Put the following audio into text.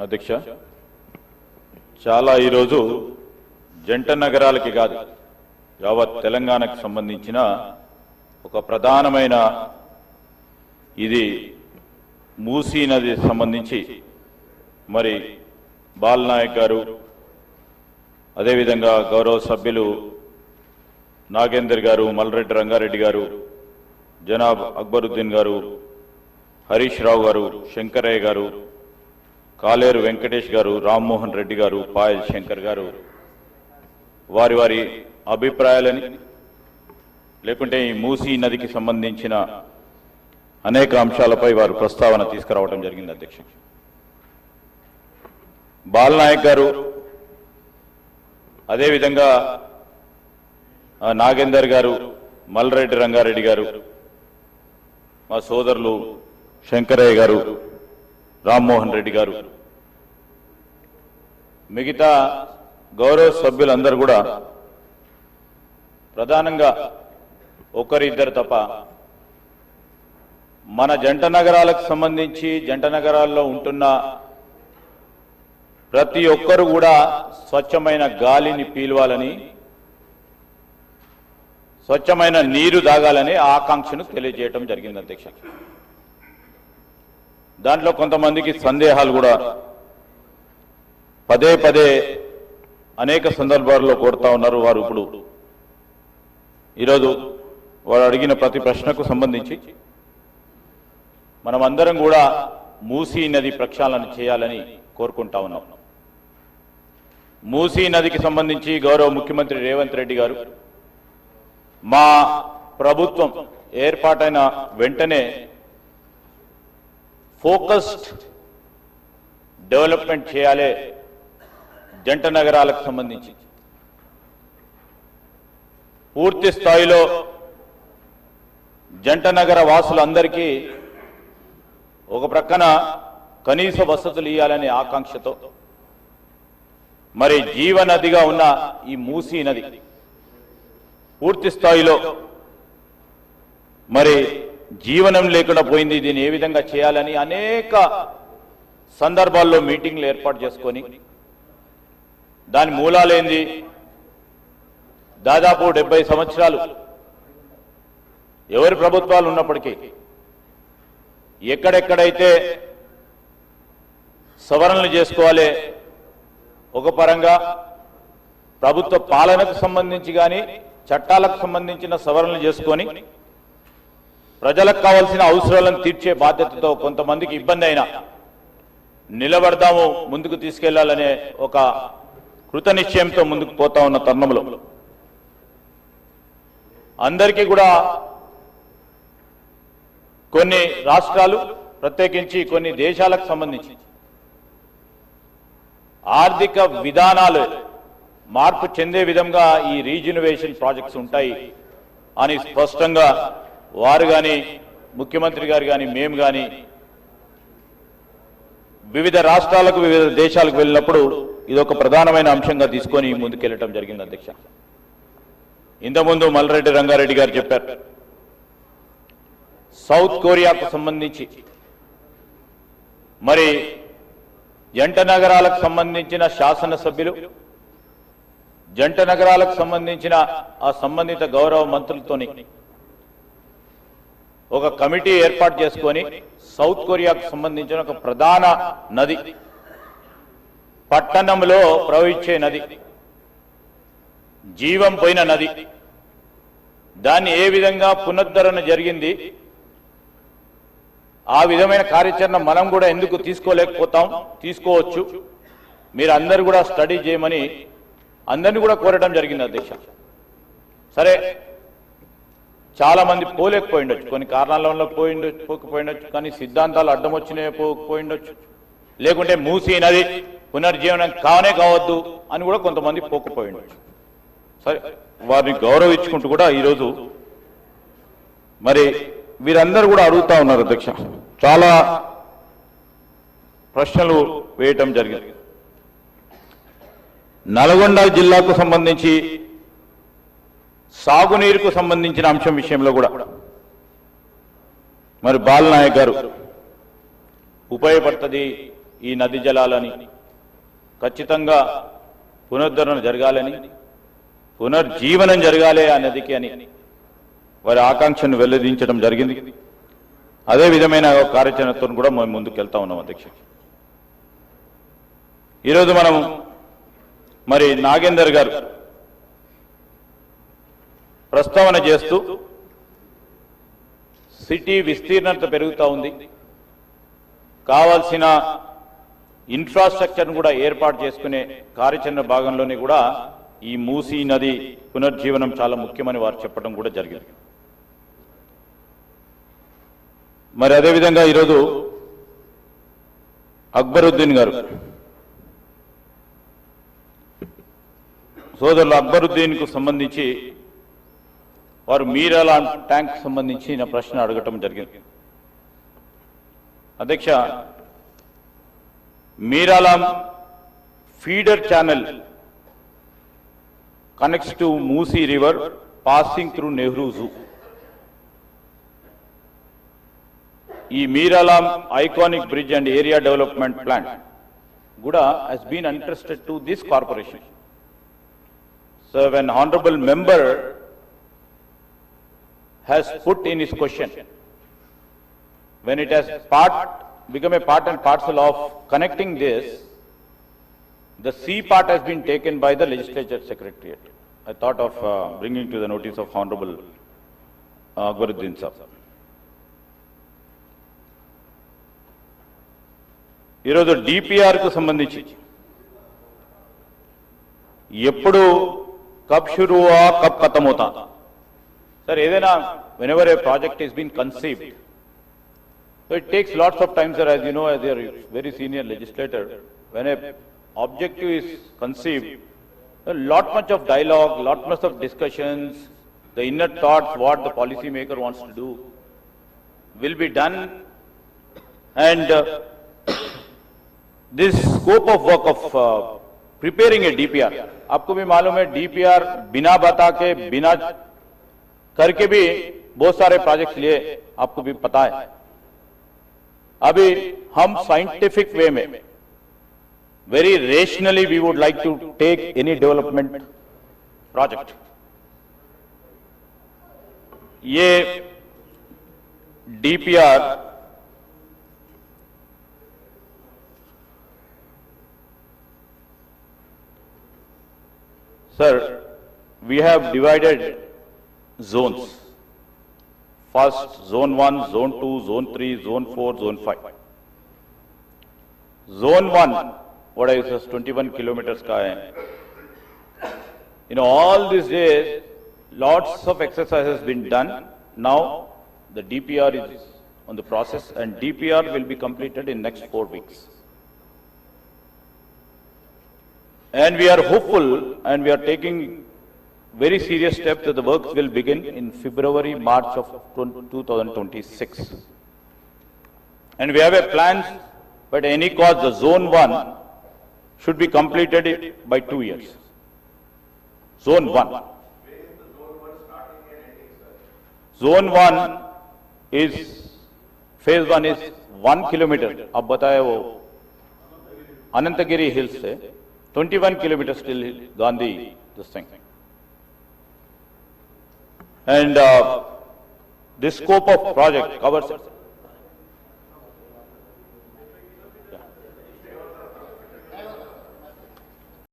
అధ్యక్ష, చాలా ఈరోజు జంట నగరాలకి కాదు యావత్ తెలంగాణకు సంబంధించిన ఒక ప్రధానమైన ఇది మూసీ నది సంబంధించి మరి బాలనాయక్ గారు అదేవిధంగా గౌరవ సభ్యులు నాగేందర్ గారు, మల్రెడ్డి రంగారెడ్డి గారు, జనాబ్ అక్బరుద్దీన్ గారు, హరీష్ రావు గారు, శంకరయ్య గారు, కాలేరు వెంకటేష్ గారు, రామ్మోహన్ రెడ్డి గారు, పాయల్ శంకర్ గారు వారి వారి అభిప్రాయాలని లేకుంటే ఈ మూసీ నదికి సంబంధించిన అనేక అంశాలపై వారు ప్రస్తావన తీసుకురావడం జరిగింది. అధ్యక్ష, బాలనాయక్ గారు అదేవిధంగా నాగేందర్ గారు, మల్రెడ్డి రంగారెడ్డి గారు, మా సోదరులు శంకరయ్య గారు, రామ్మోహన్ రెడ్డి గారు, మిగతా గౌరవ సభ్యులందరూ కూడా ప్రధానంగా ఒకరిద్దరు తప్ప మన జంట నగరాలకు సంబంధించి జంట నగరాల్లో ఉంటున్న ప్రతి ఒక్కరు కూడా స్వచ్ఛమైన గాలిని పీల్వాలని, స్వచ్ఛమైన నీరు తాగాలని ఆకాంక్షను తెలియజేయడం జరిగింది. అధ్యక్ష, దాంట్లో కొంతమందికి సందేహాలు కూడా పదే పదే అనేక సందర్భాల్లో కోరుతా ఉన్నారు. వారు ఇప్పుడు ఈరోజు వారు అడిగిన ప్రతి ప్రశ్నకు సంబంధించి మనమందరం కూడా మూసీ నది ప్రక్షాళన చేయాలని కోరుకుంటా ఉన్నాం. మూసీ నదికి సంబంధించి గౌరవ ముఖ్యమంత్రి రేవంత్ రెడ్డి గారు మా ప్రభుత్వం ఏర్పాటైన వెంటనే ఫోకస్డ్ డెవలప్మెంట్ చేయాలి జంట నగరాలకు సంబంధించి, పూర్తి స్థాయిలో జంట నగర వాసులందరికీ ఒక ప్రక్కన కనీస వసతులు ఇవ్వాలనే ఆకాంక్షతో మరి జీవనదిగా ఉన్న ఈ మూసీ నది పూర్తి స్థాయిలో మరి జీవనం లేకుండా పోయింది. దీన్ని ఏ విధంగా చేయాలని అనేక సందర్భాల్లో మీటింగ్లు ఏర్పాటు చేసుకొని దాని మూలాలేంది, దాదాపు 70 సంవత్సరాలు ఎవరి ప్రభుత్వాలు ఉన్నప్పటికీ ఎక్కడెక్కడైతే సవరణలు చేసుకోవాలి, ఒక పరంగా ప్రభుత్వ పాలనకు సంబంధించి కానీ చట్టాలకు సంబంధించిన సవరణలు చేసుకొని ప్రజలకు కావాల్సిన అవసరాలను తీర్చే బాధ్యతతో కొంతమందికి ఇబ్బంది అయినా నిలబడదాము, ముందుకు తీసుకెళ్లాలనే ఒక కృత నిశ్చయంతో ముందుకు పోతా ఉన్న తరుణంలో అందరికీ కూడా కొన్ని రాష్ట్రాలు ప్రత్యేకించి కొన్ని దేశాలకు సంబంధించి ఆర్థిక విధానాలు మార్పు చెందే విధంగా ఈ రీజనరేషన్ ప్రాజెక్ట్స్ ఉంటాయి అని స్పష్టంగా వారు కానీ ముఖ్యమంత్రి గారు కానీ మేము కానీ వివిధ రాష్ట్రాలకు వివిధ దేశాలకు వెళ్ళినప్పుడు ఇదొక ప్రధానమైన అంశంగా తీసుకొని ముందుకెళ్లడం జరిగింది. అధ్యక్ష, ఇంతకుముందు మల్రెడ్డి రంగారెడ్డి గారు చెప్పారు, సౌత్ కొరియాకు సంబంధించి మరి జంట నగరాలకు సంబంధించిన శాసనసభ్యులు, జంట నగరాలకు సంబంధించిన ఆ సంబంధిత గౌరవ మంత్రులతోని ఒక కమిటీ ఏర్పాటు చేసుకొని సౌత్ కొరియాకు సంబంధించిన ఒక ప్రధాన నది, పట్టణంలో ప్రవహించే నది, జీవం పోయిన నది, దాన్ని ఏ విధంగా పునరుద్ధరణ జరిగింది, ఆ విధమైన కార్యాచరణ మనం కూడా ఎందుకు తీసుకోలేకపోతాం, తీసుకోవచ్చు, మీరు అందరూ కూడా స్టడీ చేయమని అందరినీ కూడా కోరడం జరిగింది. అధ్యక్ష, సరే చాలా మంది పోలేకపోయిండొచ్చు, కొన్ని కారణాల వల్ల పోకపోయిండొచ్చు, కానీ సిద్ధాంతాలు అడ్డం వచ్చినాయో పోకపోయిండొచ్చు, లేకుంటే మూసీ నది పునర్జీవనం కావనే కావద్దు అని కూడా కొంతమంది పోకపోయిండొచ్చు. సరే, వారిని గౌరవించుకుంటూ కూడా ఈరోజు మరి వీరందరూ కూడా అడుగుతా ఉన్నారు. అధ్యక్ష, చాలా ప్రశ్నలు వేయటం జరిగింది. నల్గొండ జిల్లాకు సంబంధించి సాగునీరుకు సంబంధించిన అంశం విషయంలో కూడా మరి బాలనాయక్ గారు ఉపయోగపడుతుంది, ఈ నది జలాలని ఖచ్చితంగా పునరుద్ధరణ జరగాలని, పునర్జీవనం జరగాలి ఆ నదికి అని వారి ఆకాంక్షను వెల్లడించడం జరిగింది. అదే విధమైన కార్యాచరణతో కూడా మేము ముందుకు వెళ్తా ఉన్నాం అధ్యక్ష. ఈరోజు మనం మరి నాగేందర్ గారు ప్రస్తావన చేస్తూ సిటీ విస్తీర్ణత పెరుగుతూ ఉంది, కావాల్సిన ఇన్ఫ్రాస్ట్రక్చర్ను కూడా ఏర్పాటు చేసుకునే కార్యాచరణ భాగంలోనే కూడా ఈ మూసీ నది పునర్జీవనం చాలా ముఖ్యమని వారు చెప్పడం కూడా జరిగింది. మరి అదేవిధంగా ఈరోజు అక్బరుద్దీన్ గారు, సోదరులు అక్బరుద్దీన్కు సంబంధించి వారు మీరాలా ట్యాంక్ సంబంధించిన ప్రశ్న అడగటం జరిగింది. అధ్యక్ష, Miralam feeder channel connects to Musi River passing through Nehru Zoo. ఈ Miralam iconic bridge and area development plan కూడా has been entrusted to this corporation. So when honorable member has put in his question, when it has become a part and parcel of connecting this, the C part has been taken by the legislature secretariat. I thought of bringing to the notice of Honorable Akbaruddin Sahab. ఈరోజు DPR కు సంబంధించి ఎప్పుడు కబ్ షురూ హువా కబ్ ఖతం హోతా sir, ఏదైనా whenever a project is being conceived, so it takes lots of time, sir, as you know, as a very senior legislator, when a objective is conceived, a lot much of dialogue, lot much of discussions, the inner thoughts, what the policy maker wants to do will be done, and this scope of work of preparing a DPR, आपको भी मालूम है DPR बिना बता के बिना करके भी बहुत सारे प्रोजेक्ट्स लिए आपको भी पता है. अभी हम साइंटिफिक वे में very rationally we would like to take any development project. ये DPR sir, we have divided zones. First zone 1, zone 2, zone 3, zone 4, zone 5. Zone 1, what I says 21 kilometers ka hai. All these days lots of exercise has been done. Now the DPR is on the process and DPR will be completed in next 4 weeks. And we are hopeful and we are taking very serious steps that the works will begin in February, March of 2026. And we have a plan, but at any cost the zone 1 should be completed by 2 years. Zone 1. Zone 1 is, phase 1 is 1 kilometer. अब बताया वो Anantagiri hills से 21 kilometers till Gandhi, this thing. And this scope of project covers